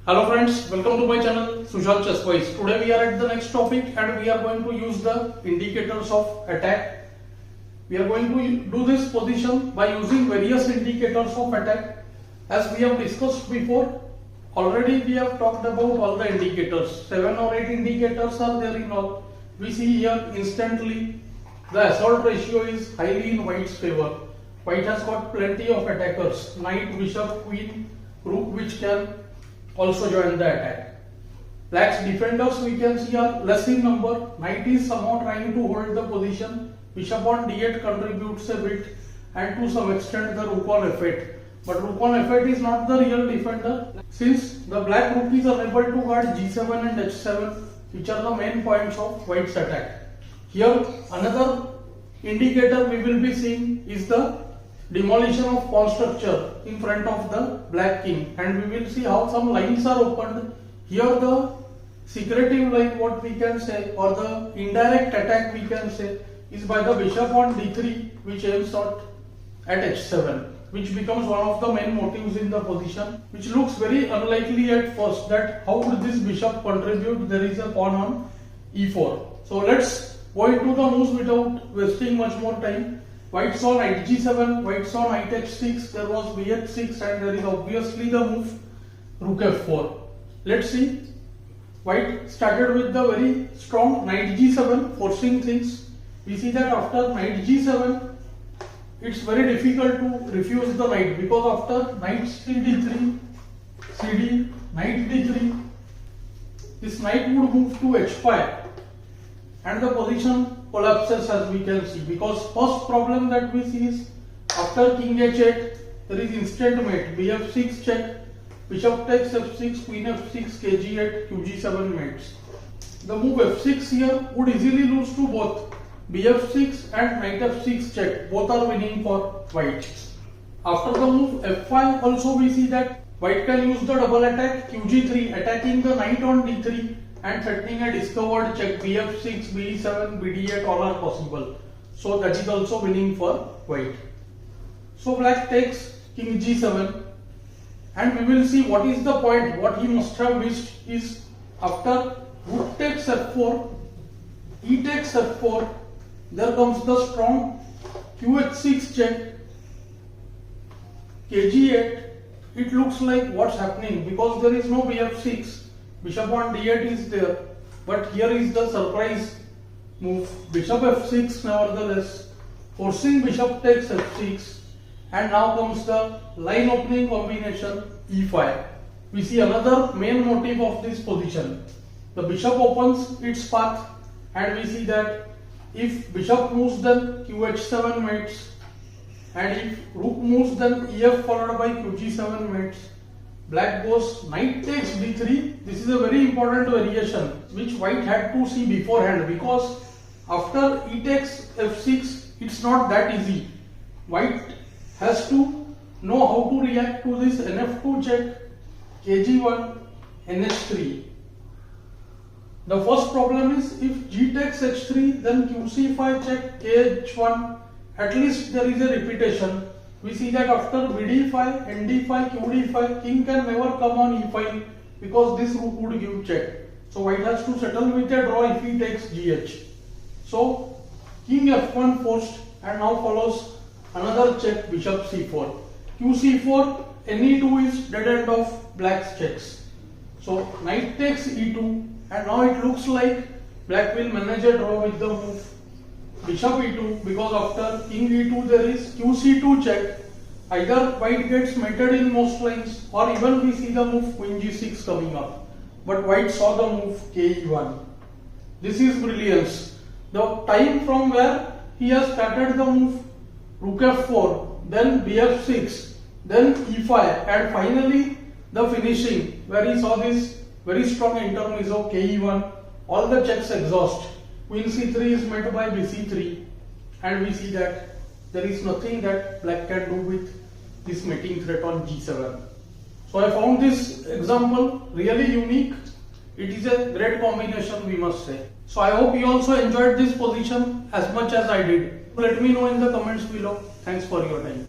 Hello friends, welcome to my channel Sushant Chesswise. Today we are at the next topic and we are going to use the indicators of attack. We are going to do this position by using various indicators of attack. As we have discussed before, already we have talked about all the indicators. 7 or 8 indicators are there in all. We see here instantly the assault ratio is highly in white's favor. White has got plenty of attackers, knight, bishop, queen, rook, which can also join the attack. Black's defenders we can see are less in number. Knight is somehow trying to hold the position. Bishop on d8 contributes a bit, and to some extent the rook on f8. But rook on f8 is not the real defender, since the black rook is unable to guard g7 and h7, which are the main points of white's attack. Here another indicator we will be seeing is the demolition of pawn structure in front of the black king, and we will see how some lines are opened. Here the secretive line, what we can say, or the indirect attack we can say, is by the bishop on d3, which aims at h7, which becomes one of the main motives in the position, which looks very unlikely at first, that how would this bishop contribute. There is a pawn on e4. So let's go into the moves without wasting much more time. White saw knight g7, white saw knight h6, there was bh6, and there is obviously the move rook f4. Let's see. White started with the very strong knight g7, forcing things. We see that after knight g7, it's very difficult to refuse the knight, because after knight cd3, cd, knight d3, this knight would move to h5, and the position collapses, as we can see, because first problem that we see is after king h8 there is instant mate, bf6 check, bishop takes f6, queen f6, kg8, qg7 mates. The move f6 here would easily lose to both bf6 and knight f6 check, both are winning for white. After the move f5 also we see that white can use the double attack qg3, attacking the knight on d3 and threatening a discovered check, bf6, b7, bd8, all are possible. So that is also winning for white. So black takes king g7, and we will see what is the point. What he must have wished is after rook takes f4, e takes f4, there comes the strong qh6 check, kg8. It looks like what's happening, because there is no bf6. Bishop on d8 is there, but here is the surprise move, bishop f6 nevertheless, forcing bishop takes f6, and now comes the line opening combination e5. We see another main motive of this position. The bishop opens its path, and we see that if bishop moves then qh7 mates, and if rook moves then ef followed by qg7 mates. Black goes knight takes d3. This is a very important variation which white had to see beforehand, because after e takes f6 it's not that easy. White has to know how to react to this nf2 check, kg1, nh3. The first problem is if g takes h3, then qc5 check, kh1. At least there is a repetition. We see that after bd5, nd5, qd5, king can never come on e5, because this rook would give check. So white has to settle with a draw if he takes gh. So king f1 forced, and now follows another check, bishop c4. qc4, ne2 is dead end of black's checks. So knight takes e2, and now it looks like black will manage a draw with the move bishop e2, because after king e2 there is qc2 check. Either white gets mated in most lines, or even we see the move queen g6 coming up. But white saw the move ke1. This is brilliance. The time from where he has started the move rook f4, then bf6, then e5, and finally the finishing where he saw this very strong intermezzo ke1, all the checks exhaust. Queen c3 is met by bc3, and we see that there is nothing that black can do with this mating threat on g7. So I found this example really unique. It is a great combination, we must say. So I hope you also enjoyed this position as much as I did. Let me know in the comments below. Thanks for your time.